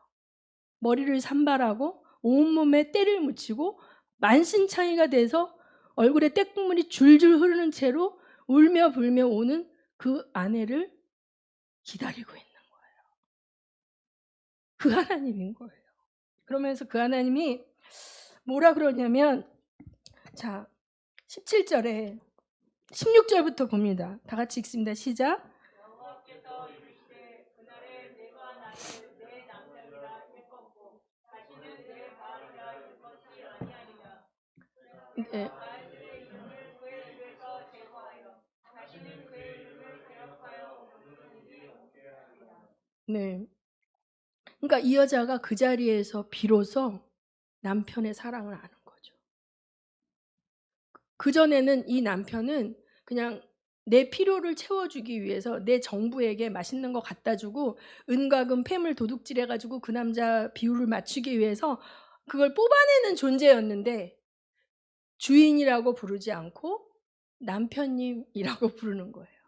머리를 산발하고 온몸에 때를 묻히고 만신창이가 돼서 얼굴에 떼국물이 줄줄 흐르는 채로 울며 불며 오는 그 아내를 기다리고 있는 거예요. 그 하나님인 거예요. 그러면서 그 하나님이 뭐라 그러냐면 자 17절에 16절부터 봅니다. 다 같이 읽습니다. 시작. 여호와께서 이르시되 그날에 내가 나를 내 남편이라 일컫고 다시는 내 바알이라 일컫지 아니하리라. 네. 바알들의 이름을 그의 입에서 제거하여 다시는 그의 이름을 대역하여 부르는 일이 없게 하리라. 네. 그러니까 이 여자가 그 자리에서 비로소 남편의 사랑을 아는 거죠. 그전에는 이 남편은 그냥 내 필요를 채워주기 위해서 내 정부에게 맛있는 거 갖다 주고 은과 금 폐물 도둑질해가지고 그 남자 비율을 맞추기 위해서 그걸 뽑아내는 존재였는데 주인이라고 부르지 않고 남편님이라고 부르는 거예요.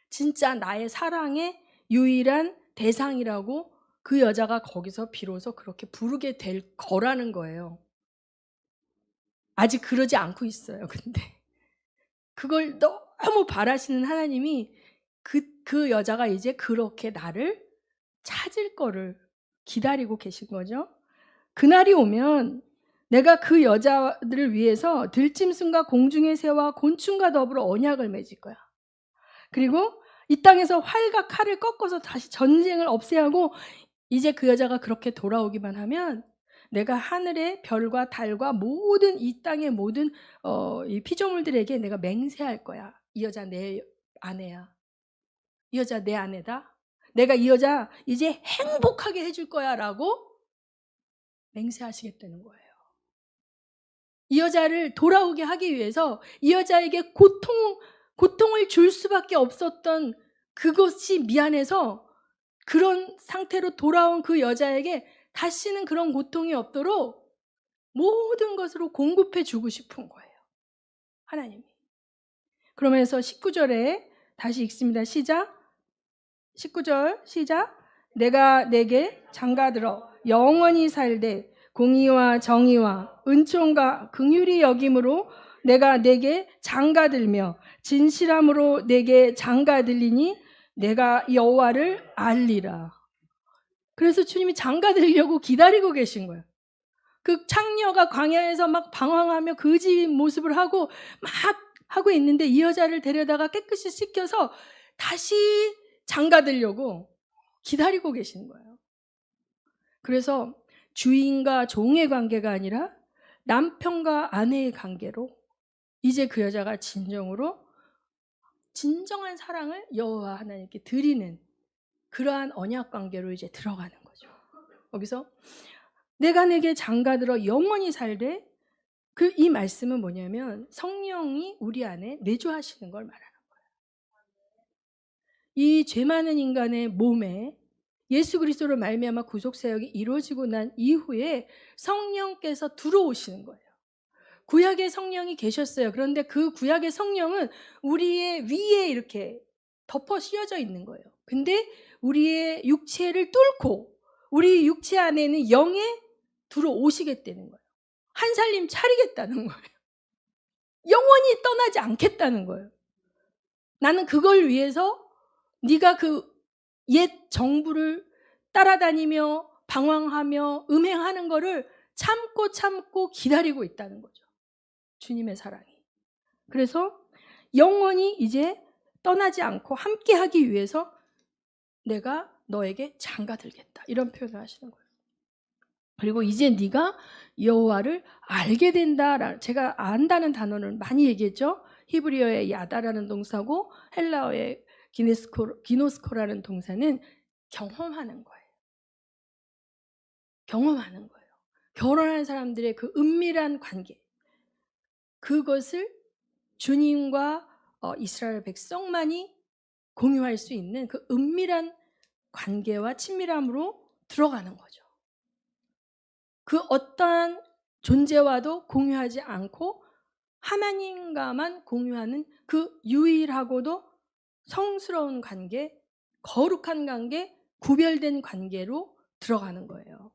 진짜 나의 사랑의 유일한 대상이라고 그 여자가 거기서 비로소 그렇게 부르게 될 거라는 거예요. 아직 그러지 않고 있어요. 근데 그걸 너무 바라시는 하나님이 그 여자가 이제 그렇게 나를 찾을 거를 기다리고 계신 거죠. 그날이 오면 내가 그 여자들을 위해서 들짐승과 공중의 새와 곤충과 더불어 언약을 맺을 거야. 그리고 이 땅에서 활과 칼을 꺾어서 다시 전쟁을 없애야 하고, 이제 그 여자가 그렇게 돌아오기만 하면 내가 하늘의 별과 달과 모든 이 땅의 모든 이 피조물들에게 내가 맹세할 거야. 이 여자 내 아내야. 이 여자 내 아내다. 내가 이 여자 이제 행복하게 해줄 거야 라고 맹세하시겠다는 거예요. 이 여자를 돌아오게 하기 위해서 이 여자에게 고통을 줄 수밖에 없었던 그것이 미안해서 그런 상태로 돌아온 그 여자에게 다시는 그런 고통이 없도록 모든 것으로 공급해 주고 싶은 거예요. 하나님이. 그러면서 19절에 다시 읽습니다. 시작. 19절 시작. 내가 내게 장가들어 영원히 살되 공의와 정의와 은총과 긍휼이 여김으로 내가 내게 장가들며 진실함으로 내게 장가들리니 내가 여호와를 알리라. 그래서 주님이 장가들려고 기다리고 계신 거예요. 그 창녀가 광야에서 막 방황하며 거지 모습을 하고 막 하고 있는데 이 여자를 데려다가 깨끗이 씻겨서 다시 장가들려고 기다리고 계신 거예요. 그래서 주인과 종의 관계가 아니라 남편과 아내의 관계로 이제 그 여자가 진정한 사랑을 여호와 하나님께 드리는 그러한 언약 관계로 이제 들어가는 거죠. 여기서 내가 내게 장가들어 영원히 살되, 이 말씀은 뭐냐면 성령이 우리 안에 내주하시는 걸 말하는 거예요. 이 죄 많은 인간의 몸에 예수 그리스도로 말미암아 구속 사역이 이루어지고 난 이후에 성령께서 들어오시는 거예요. 구약의 성령이 계셨어요. 그런데 그 구약의 성령은 우리의 위에 이렇게 덮어 씌워져 있는 거예요. 근데 우리의 육체를 뚫고 우리 육체 안에는 영에 들어오시겠다는 거예요. 한 살림 차리겠다는 거예요. 영원히 떠나지 않겠다는 거예요. 나는 그걸 위해서 네가 그 옛 정부를 따라다니며 방황하며 음행하는 거를 참고 기다리고 있다는 거죠. 주님의 사랑이. 그래서 영원히 이제 떠나지 않고 함께하기 위해서 내가 너에게 장가들겠다, 이런 표현을 하시는 거예요. 그리고 이제 네가 여호와를 알게 된다. 제가 안다는 단어는 많이 얘기했죠. 히브리어의 야다라는 동사고 헬라어의 기노스코라는 동사는 경험하는 거예요. 경험하는 거예요. 결혼한 사람들의 그 은밀한 관계, 그것을 주님과 이스라엘 백성만이 공유할 수 있는 그 은밀한 관계와 친밀함으로 들어가는 거죠. 그 어떠한 존재와도 공유하지 않고 하나님과만 공유하는 그 유일하고도 성스러운 관계, 거룩한 관계, 구별된 관계로 들어가는 거예요.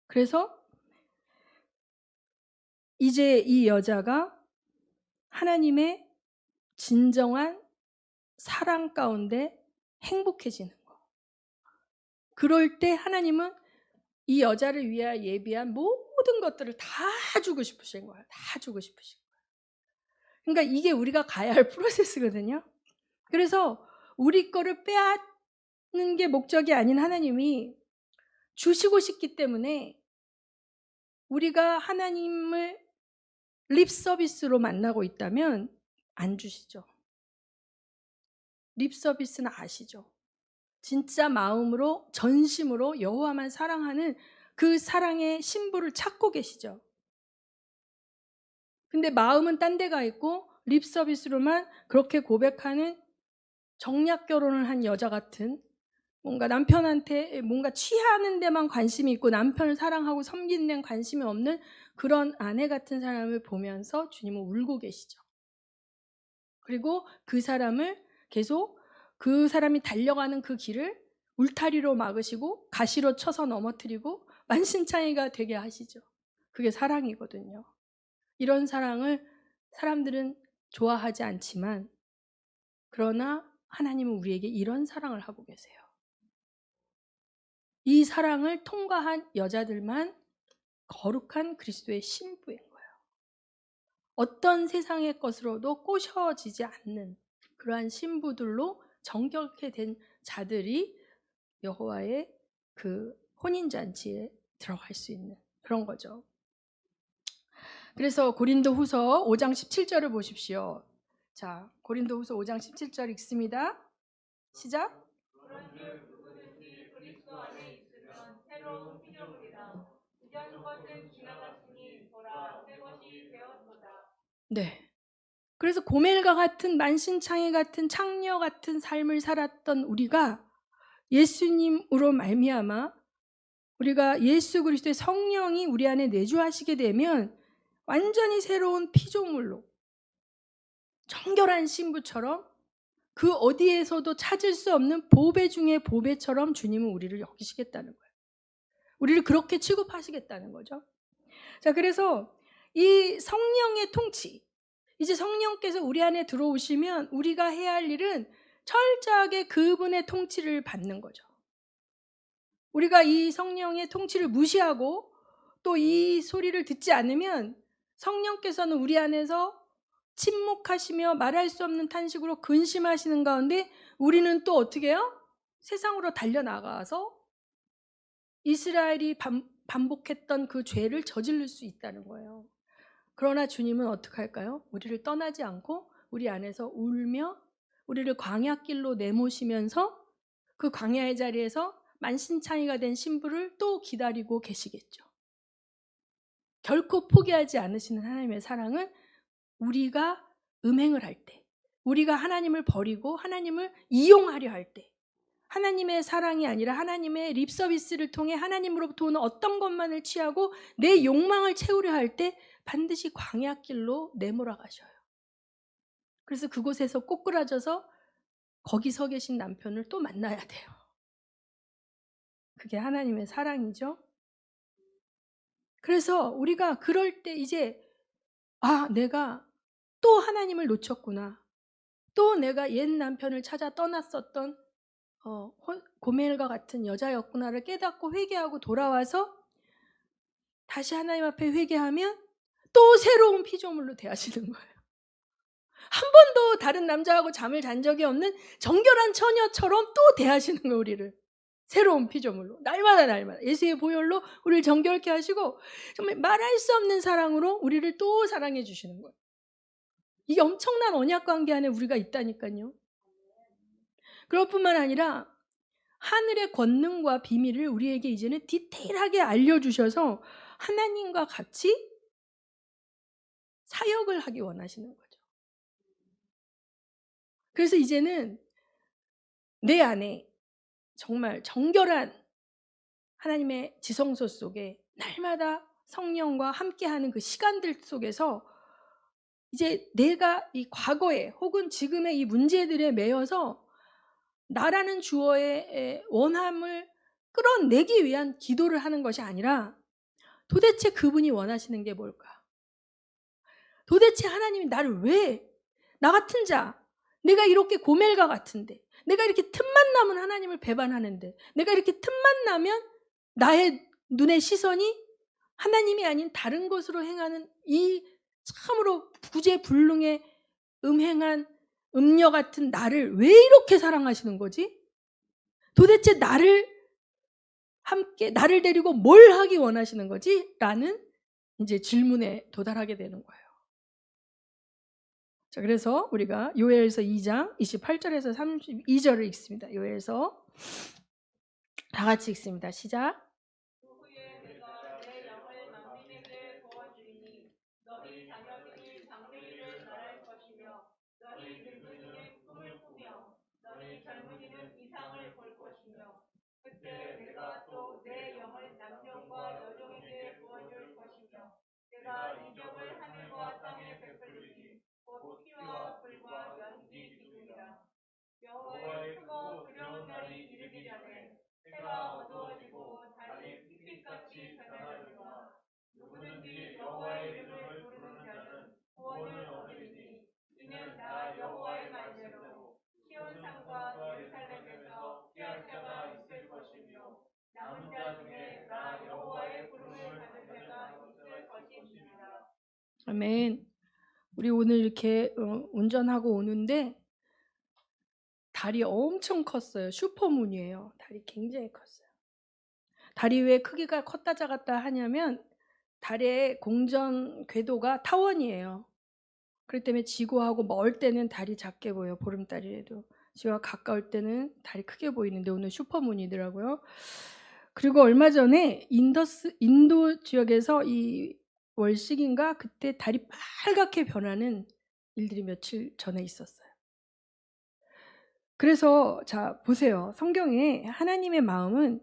그래서 이제 이 여자가 하나님의 진정한 사랑 가운데 행복해지는 거. 그럴 때 하나님은 이 여자를 위하여 예비한 모든 것들을 다 주고 싶으신 거예요. 다 주고 싶으신 거예요. 그러니까 이게 우리가 가야 할 프로세스거든요. 그래서 우리 거를 빼앗는 게 목적이 아닌 하나님이 주시고 싶기 때문에 우리가 하나님을 립 서비스로 만나고 있다면 안 주시죠. 립 서비스는 아시죠? 진짜 마음으로 전심으로 여호와만 사랑하는 그 사랑의 신부를 찾고 계시죠. 근데 마음은 딴 데가 있고 립 서비스로만 그렇게 고백하는 정략 결혼을 한 여자 같은, 뭔가 남편한테 뭔가 취하는 데만 관심이 있고 남편을 사랑하고 섬기는 데는 관심이 없는 그런 아내 같은 사람을 보면서 주님은 울고 계시죠. 그리고 그 사람을 계속 그 사람이 달려가는 그 길을 울타리로 막으시고 가시로 쳐서 넘어뜨리고 만신창이가 되게 하시죠. 그게 사랑이거든요. 이런 사랑을 사람들은 좋아하지 않지만 그러나 하나님은 우리에게 이런 사랑을 하고 계세요. 이 사랑을 통과한 여자들만 거룩한 그리스도의 신부인 거예요. 어떤 세상의 것으로도 꼬셔지지 않는 그러한 신부들로 정결케 된 자들이 여호와의 그 혼인잔치에 들어갈 수 있는 그런 거죠. 그래서 고린도후서 5장 17절을 보십시오. 자, 고린도후서 5장 17절 읽습니다. 시작. 그런즉 누구든지 그리스도 안에 있으면 새로운 피조물이라 이전 것은 지나갔으니 보라 새 것이 되었도다. 네. 그래서 고멜과 같은 만신창이 같은 창녀 같은 삶을 살았던 우리가 예수님으로 말미암아 우리가 예수 그리스도의 성령이 우리 안에 내주하시게 되면 완전히 새로운 피조물로 정결한 신부처럼 그 어디에서도 찾을 수 없는 보배 중의 보배처럼 주님은 우리를 여기시겠다는 거예요. 우리를 그렇게 취급하시겠다는 거죠. 자, 그래서 이 성령의 통치, 이제 성령께서 우리 안에 들어오시면 우리가 해야 할 일은 철저하게 그분의 통치를 받는 거죠. 우리가 이 성령의 통치를 무시하고 또 이 소리를 듣지 않으면 성령께서는 우리 안에서 침묵하시며 말할 수 없는 탄식으로 근심하시는 가운데 우리는 또 어떻게 해요? 세상으로 달려나가서 이스라엘이 반복했던 그 죄를 저지를 수 있다는 거예요. 그러나 주님은 어떻게 할까요? 우리를 떠나지 않고 우리 안에서 울며 우리를 광야길로 내모시면서 그 광야의 자리에서 만신창이가 된 신부를 또 기다리고 계시겠죠. 결코 포기하지 않으시는 하나님의 사랑은 우리가 음행을 할 때, 우리가 하나님을 버리고 하나님을 이용하려 할 때, 하나님의 사랑이 아니라 하나님의 립서비스를 통해 하나님으로부터 오는 어떤 것만을 취하고 내 욕망을 채우려 할 때 반드시 광야길로 내몰아 가셔요. 그래서 그곳에서 꼬꾸라져서 거기 서 계신 남편을 또 만나야 돼요. 그게 하나님의 사랑이죠. 그래서 우리가 그럴 때 이제 내가 또 하나님을 놓쳤구나. 또 내가 옛 남편을 찾아 떠났었던 고멜과 같은 여자였구나를 깨닫고 회개하고 돌아와서 다시 하나님 앞에 회개하면 또 새로운 피조물로 대하시는 거예요. 한 번도 다른 남자하고 잠을 잔 적이 없는 정결한 처녀처럼 또 대하시는 거예요, 우리를. 새로운 피조물로. 날마다 예수의 보혈로 우리를 정결케 하시고 정말 말할 수 없는 사랑으로 우리를 또 사랑해 주시는 거예요. 이게 엄청난 언약 관계 안에 우리가 있다니까요. 그럴 뿐만 아니라 하늘의 권능과 비밀을 우리에게 이제는 디테일하게 알려주셔서 하나님과 같이 사역을 하기 원하시는 거죠. 그래서 이제는 내 안에 정말 정결한 하나님의 지성소 속에 날마다 성령과 함께하는 그 시간들 속에서 이제 내가 이 과거에 혹은 지금의 이 문제들에 매여서 나라는 주어의 원함을 끌어내기 위한 기도를 하는 것이 아니라 도대체 그분이 원하시는 게 뭘까? 도대체 하나님이 나를 왜, 나 같은 자, 내가 이렇게 고멜과 같은데, 내가 이렇게 틈만 나면 하나님을 배반하는데, 내가 이렇게 틈만 나면 나의 눈의 시선이 하나님이 아닌 다른 것으로 행하는 이 참으로 구제불능의 음행한 음녀 같은 나를 왜 이렇게 사랑하시는 거지? 도대체 나를 데리고 뭘 하기 원하시는 거지? 라는 이제 질문에 도달하게 되는 거예요. 자, 그래서 우리가 요엘서 2장 28절에서 32절을 읽습니다. 요엘서 다 같이 읽습니다. 시작. 그 후에 내가 내 영을 만민에게 부어주리니 너희 자녀들이 장래일을 말할 것이며 너희 늙은이는 꿈을 꾸며 너희 젊은이는 이상을 볼 것이며 그때 내가 또 내 영을 남종과 여종에게 부어줄 것이며 내가 이적을 하늘과 땅에 베풀리니 곧 피와 불과 연기 기둥이라. 여호와의 크고 두려운 날이 이르기 전에 해가 어두워지고 달이 핏빛같이 변하려니와 누구든지 여호와의 이름을 부르는 자는 구원을 얻으리니 이는 나 여호와의 말대로 시온산과 예루살렘에서 피할 자가 있을 것이며 남은 자 중에 나 여호와의 부름을 받은 자가 있을 것입니다. 아멘. 우리 오늘 이렇게 운전하고 오는데 달이 엄청 컸어요. 슈퍼문이에요. 달이 굉장히 컸어요. 달이 왜 크기가 컸다 작았다 하냐면 달의 공전 궤도가 타원이에요. 그렇기 때문에 지구하고 멀 때는 달이 작게 보여요. 보름달이라도. 지구와 가까울 때는 달이 크게 보이는데 오늘 슈퍼문이더라고요. 그리고 얼마 전에 인도 지역에서 이 월식인가 그때 달이 빨갛게 변하는 일들이 며칠 전에 있었어요. 그래서 자 보세요. 성경에 하나님의 마음은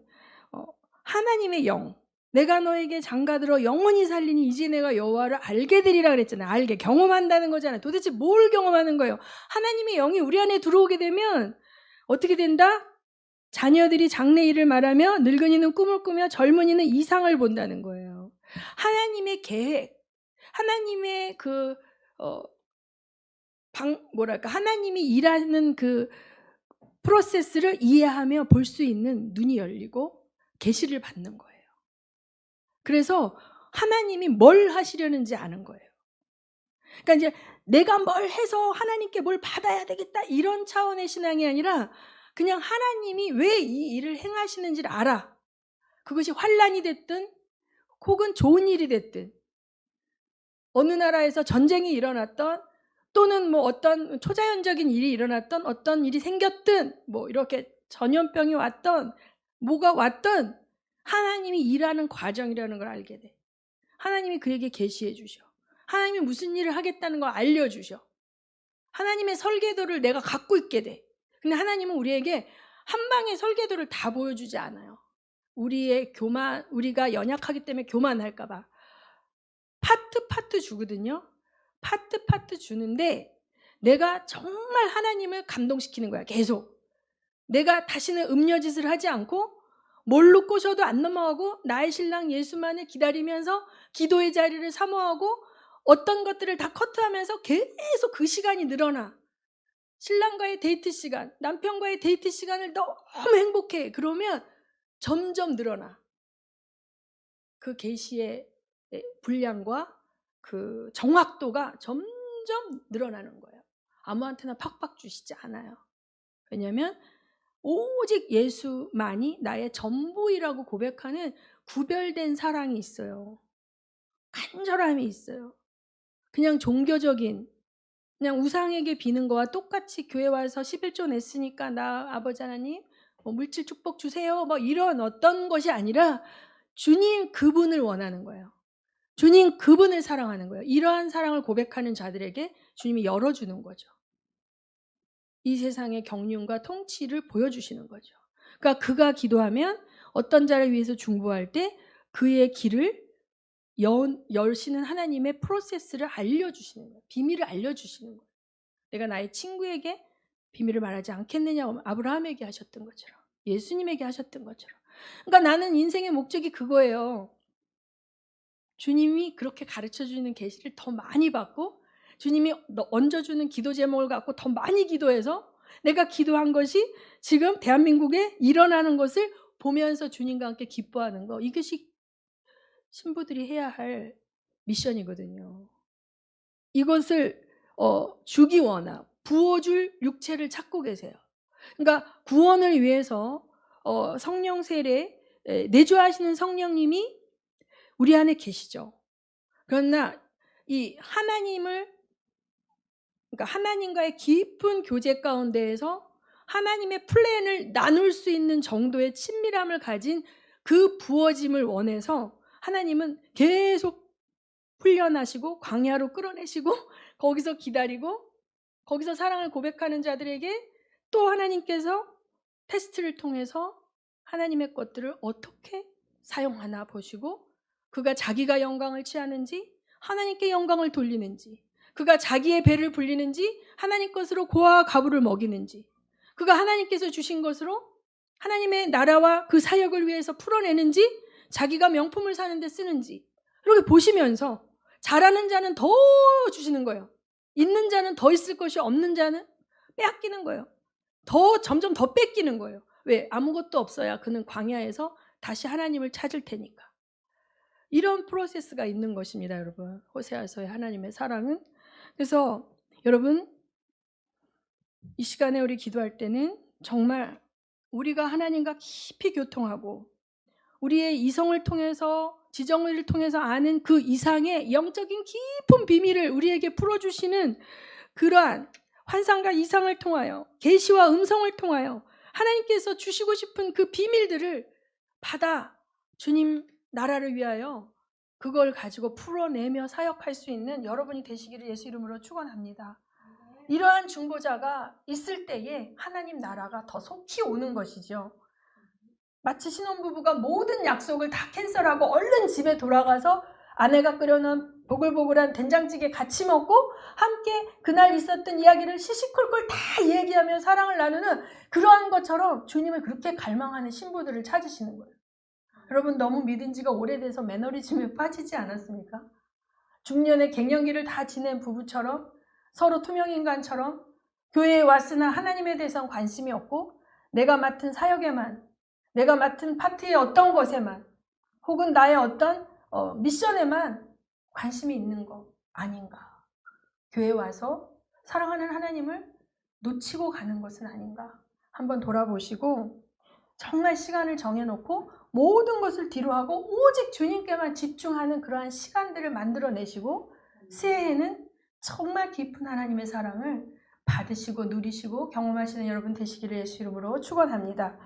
하나님의 영, 내가 너에게 장가들어 영원히 살리니 이제 내가 여호와를 알게 되리라 그랬잖아요. 알게, 경험한다는 거잖아요. 도대체 뭘 경험하는 거예요? 하나님의 영이 우리 안에 들어오게 되면 어떻게 된다? 자녀들이 장래 일을 말하며 늙은이는 꿈을 꾸며 젊은이는 이상을 본다는 거예요. 하나님의 계획, 하나님의 하나님이 일하는 그 프로세스를 이해하며 볼 수 있는 눈이 열리고 계시를 받는 거예요. 그래서 하나님이 뭘 하시려는지 아는 거예요. 그러니까 이제 내가 뭘 해서 하나님께 뭘 받아야 되겠다 이런 차원의 신앙이 아니라 그냥 하나님이 왜 이 일을 행하시는지를 알아. 그것이 환난이 됐든 혹은 좋은 일이 됐든 어느 나라에서 전쟁이 일어났던 또는 뭐 어떤 초자연적인 일이 일어났던 어떤 일이 생겼든 뭐 이렇게 전염병이 왔던 뭐가 왔든 하나님이 일하는 과정이라는 걸 알게 돼. 하나님이 그에게 계시해 주셔. 하나님이 무슨 일을 하겠다는 걸 알려주셔. 하나님의 설계도를 내가 갖고 있게 돼. 근데 하나님은 우리에게 한 방에 설계도를 다 보여주지 않아요. 우리가 연약하기 때문에 교만할까 봐. 파트 주거든요. 파트 주는데 내가 정말 하나님을 감동시키는 거야. 계속. 내가 다시는 음녀짓을 하지 않고 뭘로 꼬셔도 안 넘어가고 나의 신랑 예수만을 기다리면서 기도의 자리를 사모하고 어떤 것들을 다 커트하면서 계속 그 시간이 늘어나. 신랑과의 데이트 시간, 남편과의 데이트 시간을 너무 행복해. 그러면 점점 늘어나. 그 계시의 분량과 그 정확도가 점점 늘어나는 거예요. 아무한테나 팍팍 주시지 않아요. 왜냐하면 오직 예수만이 나의 전부이라고 고백하는 구별된 사랑이 있어요. 간절함이 있어요. 그냥 종교적인 그냥 우상에게 비는 거와 똑같이 교회 와서 11조 냈으니까 나 아버지 하나님 물질 축복 주세요. 뭐 이런 어떤 것이 아니라 주님 그분을 원하는 거예요. 주님 그분을 사랑하는 거예요. 이러한 사랑을 고백하는 자들에게 주님이 열어주는 거죠. 이 세상의 경륜과 통치를 보여주시는 거죠. 그러니까 그가 기도하면 어떤 자를 위해서 중보할 때 그의 길을 열시는 하나님의 프로세스를 알려주시는 거예요. 비밀을 알려주시는 거예요. 내가 나의 친구에게 비밀을 말하지 않겠느냐고 아브라함에게 하셨던 것처럼 예수님에게 하셨던 것처럼. 그러니까 나는 인생의 목적이 그거예요. 주님이 그렇게 가르쳐주는 계시를 더 많이 받고 주님이 얹어주는 기도 제목을 갖고 더 많이 기도해서 내가 기도한 것이 지금 대한민국에 일어나는 것을 보면서 주님과 함께 기뻐하는 거, 이것이 신부들이 해야 할 미션이거든요. 이것을 주기 원하, 부어줄 육체를 찾고 계세요. 그러니까 구원을 위해서 성령 세례 내주하시는 성령님이 우리 안에 계시죠. 그러나 이 그러니까 하나님과의 깊은 교제 가운데에서 하나님의 플랜을 나눌 수 있는 정도의 친밀함을 가진 그 부어짐을 원해서 하나님은 계속 훈련하시고 광야로 끌어내시고 거기서 기다리고 거기서 사랑을 고백하는 자들에게 또 하나님께서 테스트를 통해서 하나님의 것들을 어떻게 사용하나 보시고 그가 자기가 영광을 취하는지 하나님께 영광을 돌리는지, 그가 자기의 배를 불리는지 하나님 것으로 고아와 과부를 먹이는지, 그가 하나님께서 주신 것으로 하나님의 나라와 그 사역을 위해서 풀어내는지 자기가 명품을 사는데 쓰는지 이렇게 보시면서 잘하는 자는 더 주시는 거예요. 있는 자는 더 있을 것이 없는 자는 빼앗기는 거예요. 점점 더 뺏기는 거예요. 왜? 아무것도 없어야 그는 광야에서 다시 하나님을 찾을 테니까. 이런 프로세스가 있는 것입니다, 여러분. 호세아서의 하나님의 사랑은. 그래서 여러분, 이 시간에 우리 기도할 때는 정말 우리가 하나님과 깊이 교통하고 우리의 이성을 통해서, 지정을 통해서 아는 그 이상의 영적인 깊은 비밀을 우리에게 풀어주시는 그러한 환상과 이상을 통하여, 계시와 음성을 통하여 하나님께서 주시고 싶은 그 비밀들을 받아 주님 나라를 위하여 그걸 가지고 풀어내며 사역할 수 있는 여러분이 되시기를 예수 이름으로 축원합니다. 이러한 중보자가 있을 때에 하나님 나라가 더 속히 오는 것이죠. 마치 신혼부부가 모든 약속을 다 캔슬하고 얼른 집에 돌아가서 아내가 끓여놓은 보글보글한 된장찌개 같이 먹고 함께 그날 있었던 이야기를 시시콜콜 다 얘기하며 사랑을 나누는 그러한 것처럼 주님을 그렇게 갈망하는 신부들을 찾으시는 거예요. 여러분, 너무 믿은 지가 오래돼서 매너리즘에 빠지지 않았습니까? 중년의 갱년기를 다 지낸 부부처럼, 서로 투명인간처럼 교회에 왔으나 하나님에 대해서는 관심이 없고 내가 맡은 사역에만, 내가 맡은 파트의 어떤 것에만, 혹은 나의 어떤 미션에만 관심이 있는 거 아닌가. 교회에 와서 사랑하는 하나님을 놓치고 가는 것은 아닌가. 한번 돌아보시고 정말 시간을 정해놓고 모든 것을 뒤로하고 오직 주님께만 집중하는 그러한 시간들을 만들어내시고 새해에는 정말 깊은 하나님의 사랑을 받으시고 누리시고 경험하시는 여러분 되시기를 예수 이름으로 축원합니다.